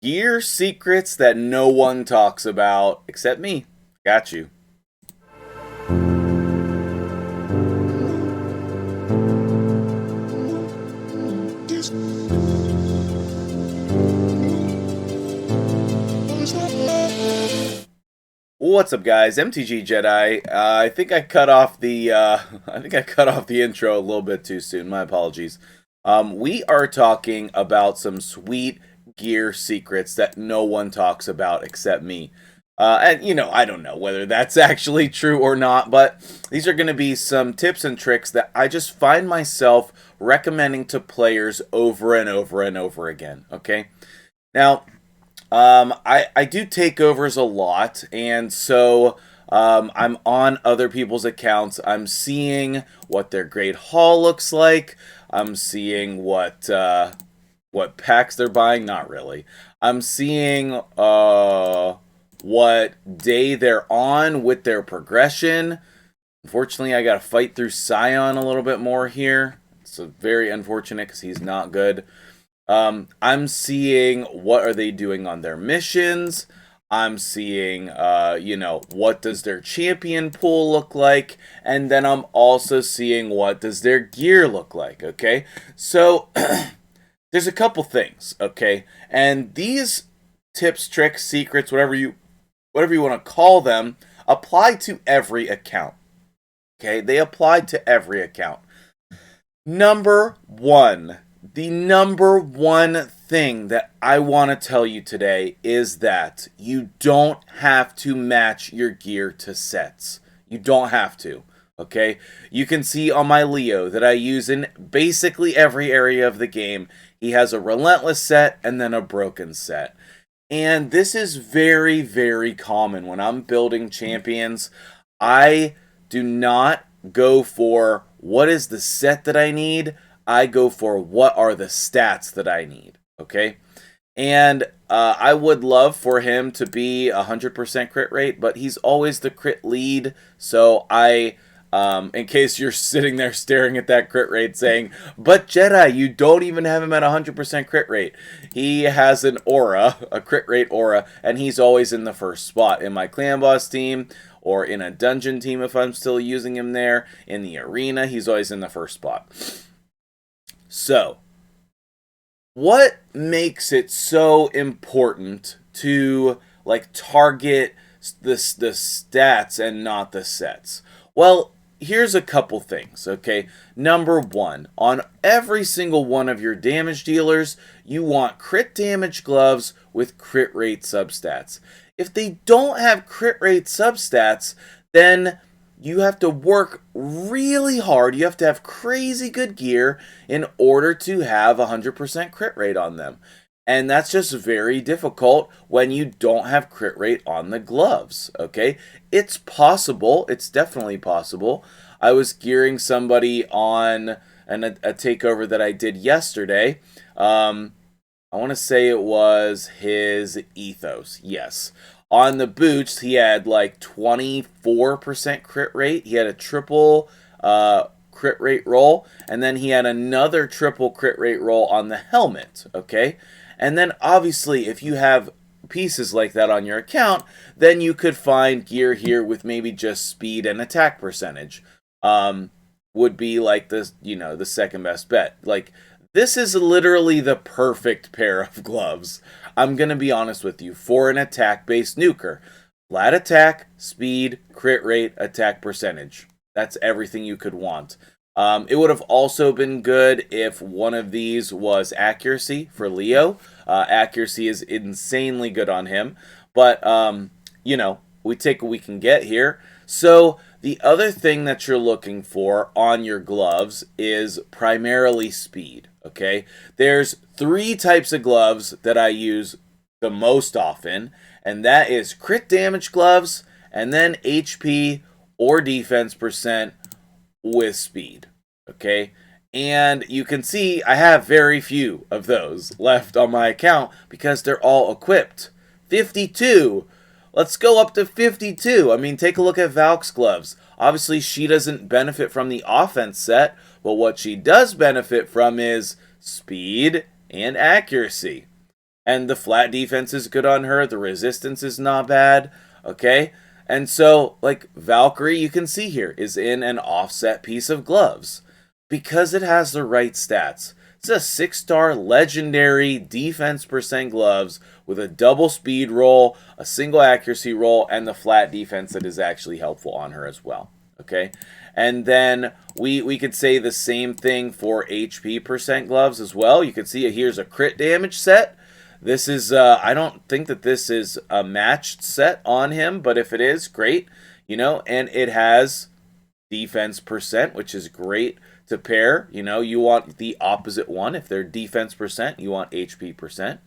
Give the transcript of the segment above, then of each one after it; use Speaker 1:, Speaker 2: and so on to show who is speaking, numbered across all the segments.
Speaker 1: Gear secrets that no one talks about except me. Got you. What's up, guys? MtgJedi. I think I cut off the intro a little bit too soon. My apologies. We are talking about some sweet gear secrets that no one talks about except me. And I don't know whether that's actually true or not, but these are going to be some tips and tricks that I just find myself recommending to players over and over and over again. Okay, now. I do takeovers a lot, and so I'm on other people's accounts. I'm seeing what their great haul looks like. I'm seeing what packs they're buying. Not really. I'm seeing what day they're on with their progression. Unfortunately, I got to fight through Scion a little bit more here. It's very unfortunate because he's not good. I'm seeing what are they doing on their missions. I'm seeing, what does their champion pool look like, and then I'm also seeing what does their gear look like. Okay, so there's a couple things. Okay, and these tips, tricks, secrets, whatever you want to call them, apply to every account. Okay, they apply to every account. Number one. The number one thing that I want to tell you today is that you don't have to match your gear to sets. You don't have to, okay? You can see on my Leo that I use in basically every area of the game. He has a relentless set and then a broken set. And this is very, very common when I'm building champions. I do not go for what is the set that I need. I go for what are the stats that I need, okay? And I would love for him to be 100% crit rate, but he's always the crit lead, so in case you're sitting there staring at that crit rate saying, but Jedi, you don't even have him at 100% crit rate. He has an aura, a crit rate aura, and he's always in the first spot. In my clan boss team, or in a dungeon team if I'm still using him there, in the arena, he's always in the first spot. So, what makes it so important to target the stats and not the sets? Well, here's a couple things, okay? Number one, on every single one of your damage dealers, you want crit damage gloves with crit rate substats. If they don't have crit rate substats, then you have to work really hard. You have to have crazy good gear in order to have 100% crit rate on them. And that's just very difficult when you don't have crit rate on the gloves, okay? It's possible. It's definitely possible. I was gearing somebody on a takeover that I did yesterday. I want to say it was his ethos, yes. On the boots, he had 24% crit rate. He had a triple crit rate roll, and then he had another triple crit rate roll on the helmet, okay? And then obviously, if you have pieces like that on your account, then you could find gear here with maybe just speed and attack percentage. Would be the second best bet. This is literally the perfect pair of gloves. I'm going to be honest with you. For an attack-based nuker. Flat attack, speed, crit rate, attack percentage. That's everything you could want. It would have also been good if one of these was accuracy for Leo. Accuracy is insanely good on him. But, we take what we can get here. So, the other thing that you're looking for on your gloves is primarily speed, okay? There's 3 types of gloves that I use the most often, and that is crit damage gloves, and then HP or defense percent with speed, okay? And you can see I have very few of those left on my account because they're all equipped. 52! Let's go up to 52. I mean, take a look at Valk's gloves. Obviously, she doesn't benefit from the offense set, but what she does benefit from is speed and accuracy. And the flat defense is good on her. The resistance is not bad. Okay. And so, like, Valkyrie, you can see here, is in an offset piece of gloves because it has the right stats. It's a 6-star legendary defense percent gloves with a double speed roll, a single accuracy roll, and the flat defense that is actually helpful on her as well. Okay. And then we could say the same thing for HP percent gloves as well. You can see here's a crit damage set. This is, I don't think that this is a matched set on him, but if it is, great. You know, and it has defense percent, which is great to pair. You know, you want the opposite one. If they're defense percent, you want HP percent.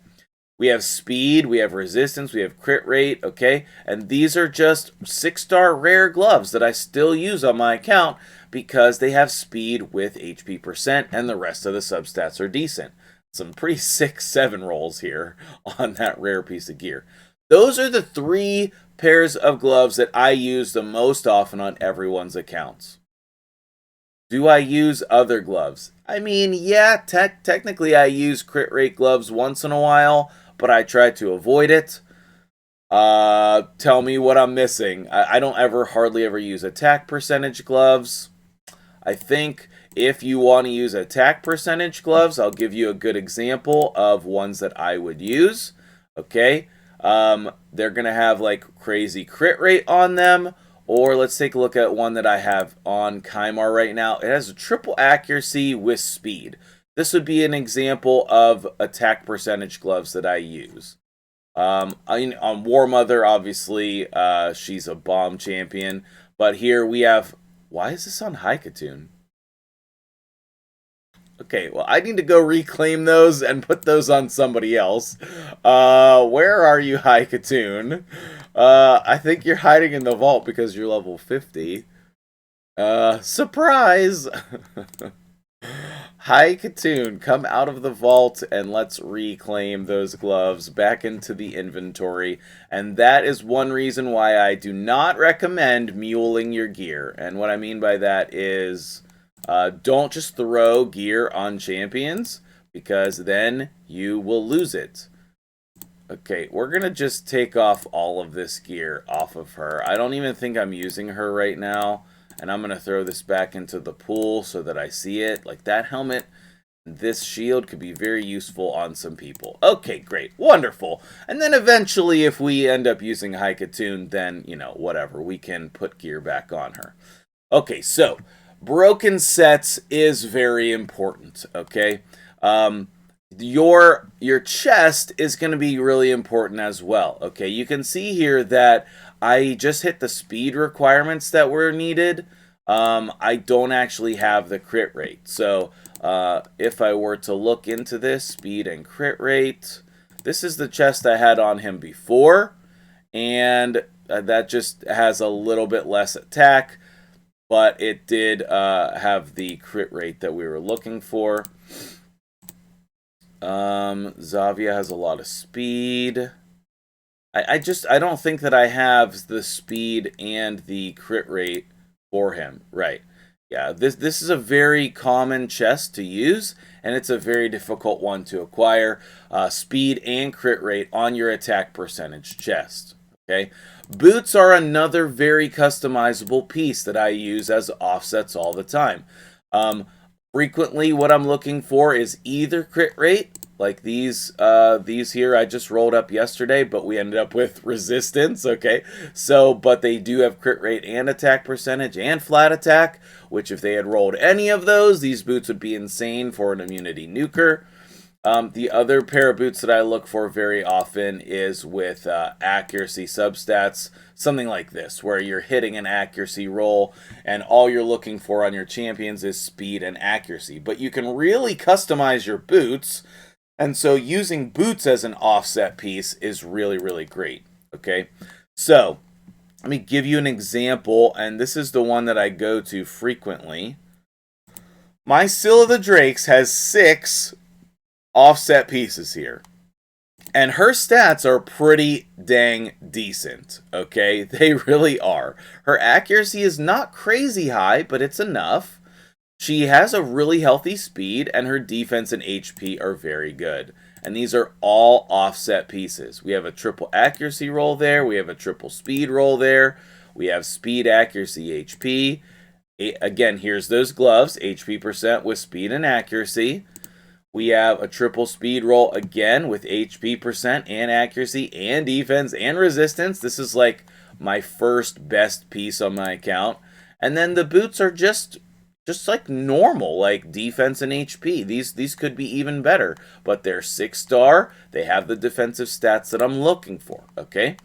Speaker 1: We have speed, we have resistance, we have crit rate, okay? And these are just 6-star rare gloves that I still use on my account because they have speed with HP percent and the rest of the substats are decent. Some pretty sick 7 rolls here on that rare piece of gear. Those are the 3 pairs of gloves that I use the most often on everyone's accounts. Do I use other gloves? I mean, yeah, technically I use crit rate gloves once in a while, but I try to avoid it. Tell me what I'm missing. I don't hardly ever use attack percentage gloves. I think if you want to use attack percentage gloves, I'll give you a good example of ones that I would use. Okay, they're going to have like crazy crit rate on them. Or let's take a look at one that I have on Kymar right now. It has a triple accuracy with speed. This would be an example of attack percentage gloves that I use. On War Mother, obviously, she's a bomb champion. But here we have... Why is this on Haikatoon? Okay, well, I need to go reclaim those and put those on somebody else. Where are you, Haikatoon? I think you're hiding in the vault because you're level 50. Surprise! Haikatoon, come out of the vault and let's reclaim those gloves back into the inventory. And that is one reason why I do not recommend muling your gear. And what I mean by that is... don't just throw gear on champions, because then you will lose it. Okay, we're going to just take off all of this gear off of her. I don't even think I'm using her right now. And I'm going to throw this back into the pool so that I see it. Like that helmet, this shield could be very useful on some people. Okay, great. Wonderful. And then eventually, if we end up using Haikatoon, then, you know, whatever. We can put gear back on her. Okay, so... broken sets is very important, okay? Your chest is going to be really important as well, okay? You can see here that I just hit the speed requirements that were needed. I don't actually have the crit rate. So if I were to look into this, speed and crit rate, this is the chest I had on him before. And that just has a little bit less attack. But it did have the crit rate that we were looking for. Zavia has a lot of speed. I don't think that I have the speed and the crit rate for him. Right. Yeah, this is a very common chest to use, and it's a very difficult one to acquire. Speed and crit rate on your attack percentage chest. Okay. Boots are another very customizable piece that I use as offsets all the time. Frequently, what I'm looking for is either crit rate, like these here I just rolled up yesterday, but we ended up with resistance, okay? So, but they do have crit rate and attack percentage and flat attack, which if they had rolled any of those, these boots would be insane for an immunity nuker. The other pair of boots that I look for very often is with accuracy substats, something like this, where you're hitting an accuracy roll and all you're looking for on your champions is speed and accuracy. But you can really customize your boots, and so using boots as an offset piece is really, really great. Okay, so let me give you an example, and this is the one that I go to frequently. My Scylla the Drakes has 6 offset pieces here, and her stats are pretty dang decent, okay? They really are. Her accuracy is not crazy high, but it's enough. She has a really healthy speed, and her defense and HP are very good. and these are all offset pieces. We have a triple accuracy roll there, we have a triple speed roll there, we have speed, accuracy, HP. Again, here's those gloves, HP percent with speed and accuracy. We have a triple speed roll again with HP percent and accuracy and defense and resistance. This is like my first best piece on my account. And then the boots are just like normal, like defense and HP. These could be even better, but they're 6-star. They have the defensive stats that I'm looking for, okay?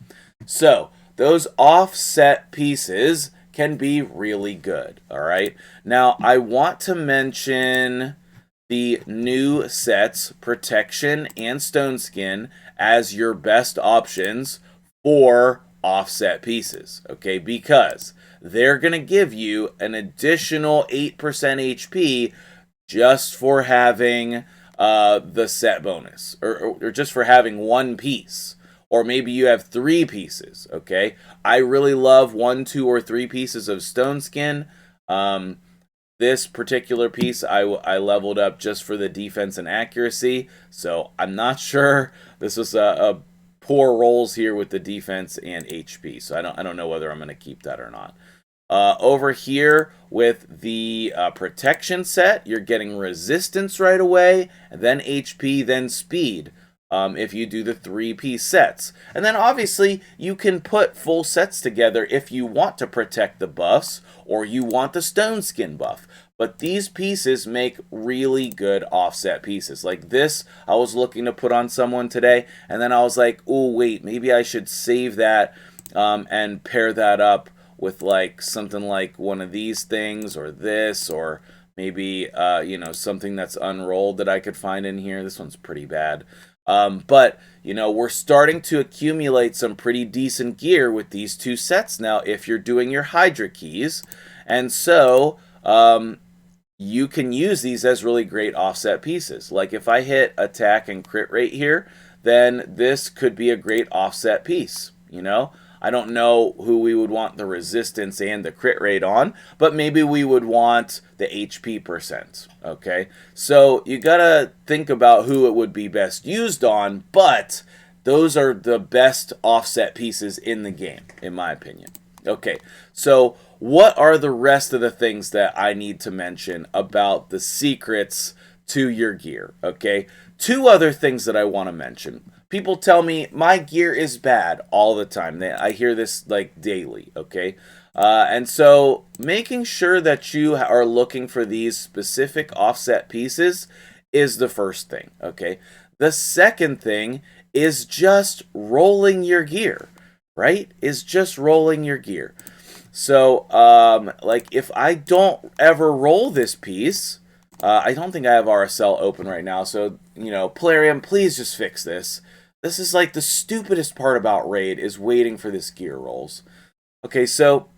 Speaker 1: So those offset pieces can be really good, all right? Now, I want to mention the new sets, Protection and Stone Skin, as your best options for offset pieces, okay? Because they're going to give you an additional 8% HP just for having the set bonus, or just for having one piece. Or maybe you have 3 pieces, okay? I really love 1, 2, or 3 pieces of Stone Skin. This particular piece I leveled up just for the defense and accuracy, so I'm not sure. This was a poor rolls here with the defense and HP, so I don't know whether I'm going to keep that or not. Over here with the protection set, you're getting resistance right away, and then HP, then speed. If you do the 3-piece sets. And then obviously you can put full sets together if you want to protect the buffs or you want the stone skin buff. But these pieces make really good offset pieces. Like this, I was looking to put on someone today, and then I was like, oh wait, maybe I should save that and pair that up with like something like one of these things or this, or maybe you know, something that's unrolled that I could find in here. This one's pretty bad. But, you know, we're starting to accumulate some pretty decent gear with these 2 sets now if you're doing your Hydra keys. And so, you can use these as really great offset pieces. Like if I hit attack and crit rate here, then this could be a great offset piece, you know? I don't know who we would want the resistance and the crit rate on, but maybe we would want the HP percent, okay? So you gotta think about who it would be best used on, but those are the best offset pieces in the game, in my opinion. Okay, so what are the rest of the things that I need to mention about the secrets to your gear, okay? 2 other things that I want to mention. People tell me my gear is bad all the time. I hear this like daily, okay? And so making sure that you are looking for these specific offset pieces is the first thing, okay? The second thing is just rolling your gear, right? Is just rolling your gear. So, like if I don't ever roll this piece, I don't think I have RSL open right now, so, you know, Plarium, please just fix this. This is like the stupidest part about Raid is waiting for this gear rolls. Okay, so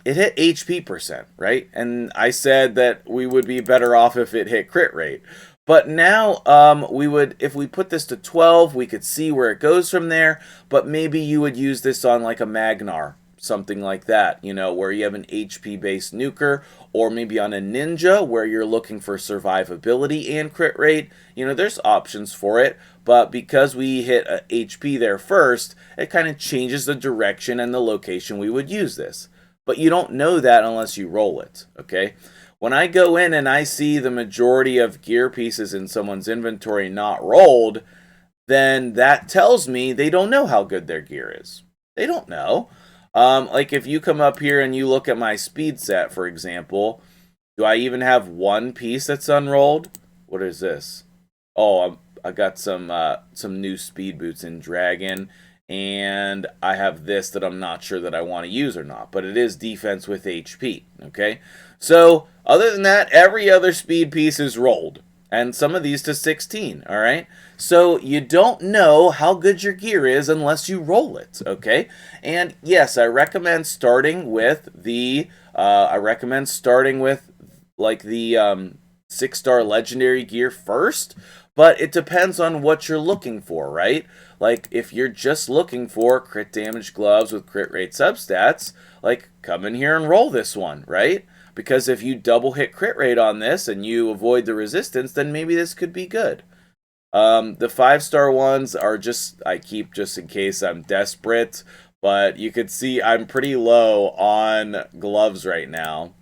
Speaker 1: it hit HP percent, right? And I said that we would be better off if it hit crit rate. But now we would, if we put this to 12, we could see where it goes from there. But maybe you would use this on like a Magnar, something like that, you know, where you have an HP-based nuker, or maybe on a ninja where you're looking for survivability and crit rate. You know, there's options for it, but because we hit a HP there first, it kind of changes the direction and the location we would use this. But you don't know that unless you roll it, okay? When I go in and I see the majority of gear pieces in someone's inventory not rolled, then that tells me they don't know how good their gear is. They don't know. Like if you come up here and you look at my speed set, for example, do I even have 1 piece that's unrolled? What is this? Oh, I got some new speed boots in Dragon, and I have this that I'm not sure that I want to use or not, but it is defense with HP, okay? So, other than that, every other speed piece is rolled, and some of these to 16, all right? So, you don't know how good your gear is unless you roll it, okay? And yes, I recommend starting with the, like the 6-star legendary gear first, but it depends on what you're looking for, right? Like, if you're just looking for crit damage gloves with crit rate substats, like, come in here and roll this one, right? Because if you double hit crit rate on this and you avoid the resistance, then maybe this could be good. The 5-star ones are just, I keep just in case I'm desperate, but you could see I'm pretty low on gloves right now.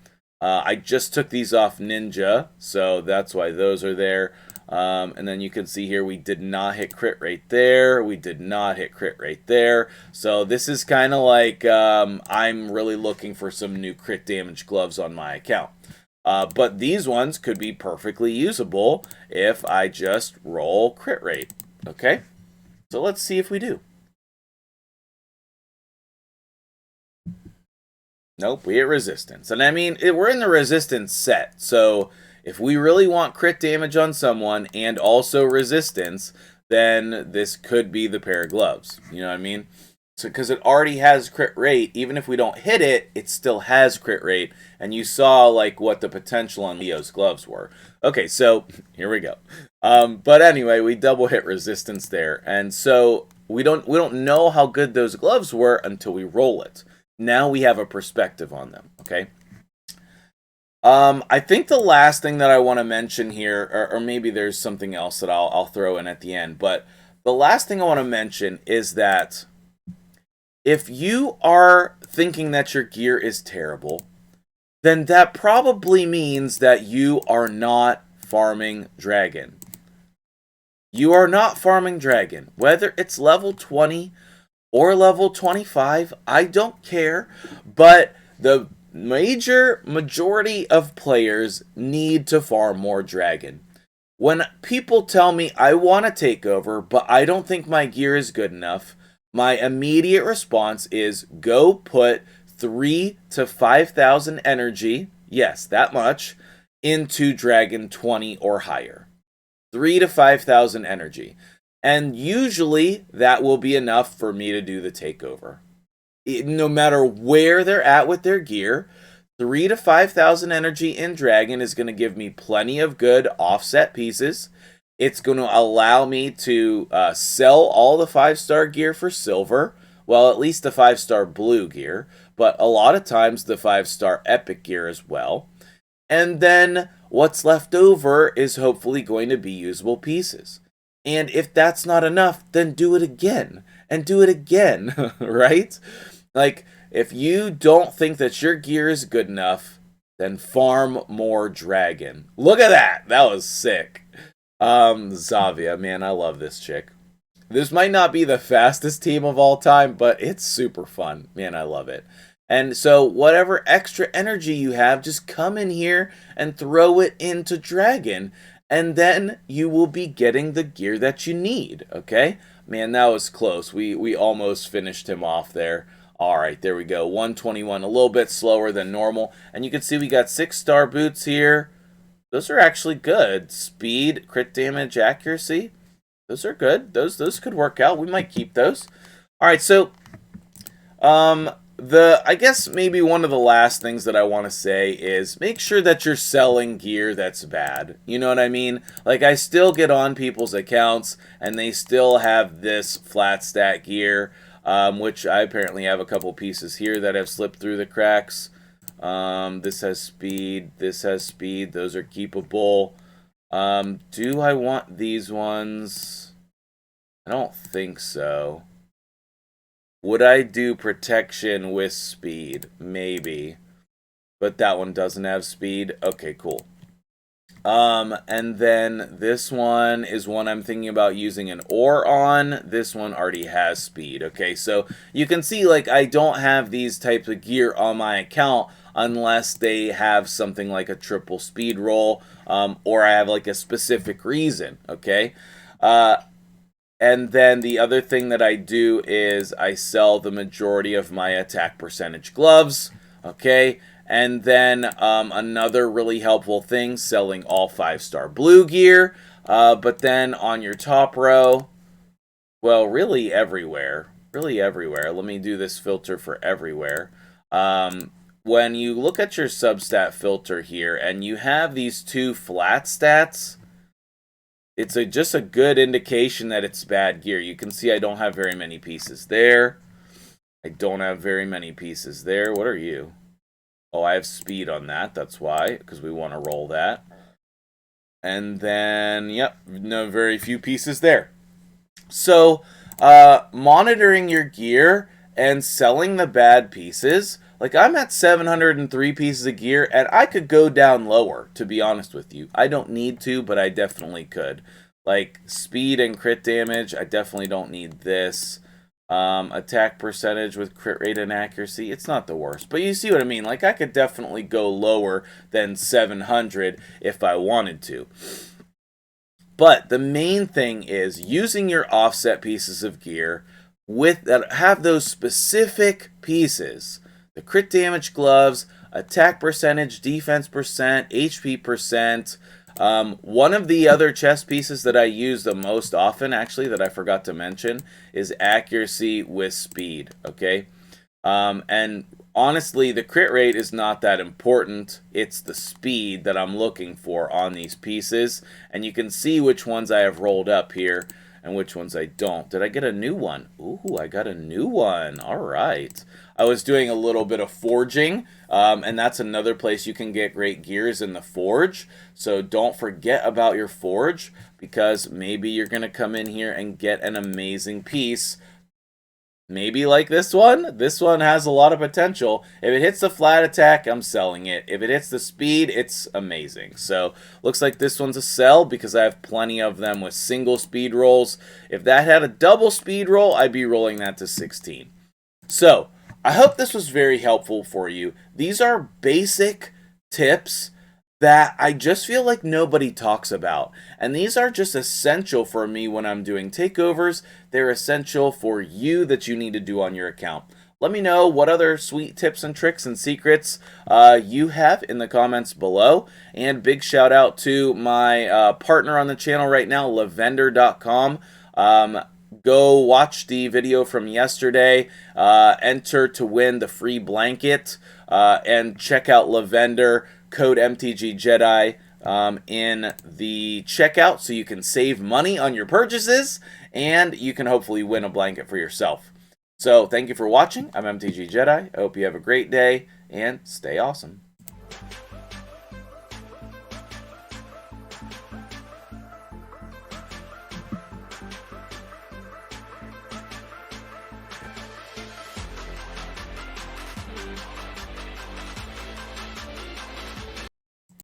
Speaker 1: I just took these off Ninja, so that's why those are there. And then you can see here we did not hit crit rate there. We did not hit crit rate there. So this is kind of like I'm really looking for some new crit damage gloves on my account. But these ones could be perfectly usable if I just roll crit rate. Okay? So let's see if we do. Nope, we hit resistance. And I mean, we're in the resistance set. So if we really want crit damage on someone and also resistance, then this could be the pair of gloves. You know what I mean? So because it already has crit rate, even if we don't hit it, it still has crit rate. And you saw like what the potential on Leo's gloves were. Okay, so here we go. But anyway, we double hit resistance there. And so we don't know how good those gloves were until we roll it. Now we have a perspective on them, okay? I think the last thing that I want to mention here, or maybe there's something else that I'll throw in at the end, but the last thing I want to mention is that if you are thinking that your gear is terrible, then that probably means that you are not farming dragon. You are not farming dragon. Whether it's level 20 or level 25, I don't care, but the majority of players need to farm more dragon. When people tell me I want to take over, but I don't think my gear is good enough, my immediate response is go put 3 to 5,000 energy, yes, that much, into dragon 20 or higher. 3 to 5,000 energy. And usually that will be enough for me to do the takeover. No matter where they're at with their gear, 3 to 5,000 energy in dragon is going to give me plenty of good offset pieces. It's going to allow me to sell all the 5-star gear for silver. Well, at least the 5-star blue gear, but a lot of times the 5-star epic gear as well. And then what's left over is hopefully going to be usable pieces. And if that's not enough, then do it again and do it again, right? Like, if you don't think that your gear is good enough, then farm more dragon. Look at that. That was sick. Zavia, man, I love this chick. This might not be the fastest team of all time, but it's super fun. Man, I love it. And so whatever extra energy you have, just come in here and throw it into dragon. And then you will be getting the gear that you need, okay? Man, that was close. We almost finished him off there. All right, there we go. 121, a little bit slower than normal. And you can see we got 6-star boots here. Those are actually good. Speed, crit damage, accuracy. Those are good. Those could work out. We might keep those. All right, so I guess maybe one of the last things that I want to say is make sure that you're selling gear that's bad. You know what I mean? Like, I still get on people's accounts and they still have this flat stat gear, which I apparently have a couple pieces here that have slipped through the cracks. This has speed. This has speed. Those are keepable. Do I want these ones? I don't think so. Would I do protection with speed? Maybe. But that one doesn't have speed. Okay, cool. And then this one is one I'm thinking about using an ore on. This one already has speed. Okay, so you can see, like, I don't have these types of gear on my account unless they have something like a triple speed roll, or I have, like, a specific reason, okay? And then the other thing that I do is I sell the majority of my attack percentage gloves, okay? And then another really helpful thing, selling all 5-star blue gear. But then on your top row, well, really everywhere. Really everywhere. Let me do this filter for everywhere. When you look at your substat filter here and you have these two flat stats, it's just a good indication that it's bad gear. You can see I don't have very many pieces there. I don't have very many pieces there. What are you? Oh, I have speed on that. That's why, because we want to roll that. And then, yep, no, very few pieces there. So, monitoring your gear and selling the bad pieces. Like, I'm at 703 pieces of gear, and I could go down lower, to be honest with you. I don't need to, but I definitely could. Like, speed and crit damage, I definitely don't need this. Attack percentage with crit rate and accuracy, it's not the worst. But you see what I mean? Like, I could definitely go lower than 700 if I wanted to. But the main thing is using your offset pieces of gear with that have those specific pieces. The crit damage gloves, attack percentage, defense percent, HP percent. One of the other chest pieces that I use the most often, actually, that I forgot to mention, is accuracy with speed, okay? And honestly, the crit rate is not that important. It's the speed that I'm looking for on these pieces. And you can see which ones I have rolled up here and which ones I don't. Did I get a new one? Ooh, I got a new one. All right. I was doing a little bit of forging, and that's another place you can get great gears in the forge. So don't forget about your forge, because maybe you're going to come in here and get an amazing piece. Maybe like this one. This one has a lot of potential. If it hits the flat attack, I'm selling it. If it hits the speed, it's amazing. So, looks like this one's a sell because I have plenty of them with single speed rolls. If that had a double speed roll, I'd be rolling that to 16. So, I hope this was very helpful for you. These are basic tips that I just feel like nobody talks about. And these are just essential for me when I'm doing takeovers. They're essential for you that you need to do on your account. Let me know what other sweet tips and tricks and secrets you have in the comments below. And big shout out to my partner on the channel right now, lavender.com. Go watch the video from yesterday, enter to win the free blanket, and check out Lavender, code MtgJedi in the checkout so you can save money on your purchases, and you can hopefully win a blanket for yourself. So thank you for watching. I'm MtgJedi. I hope you have a great day, and stay awesome.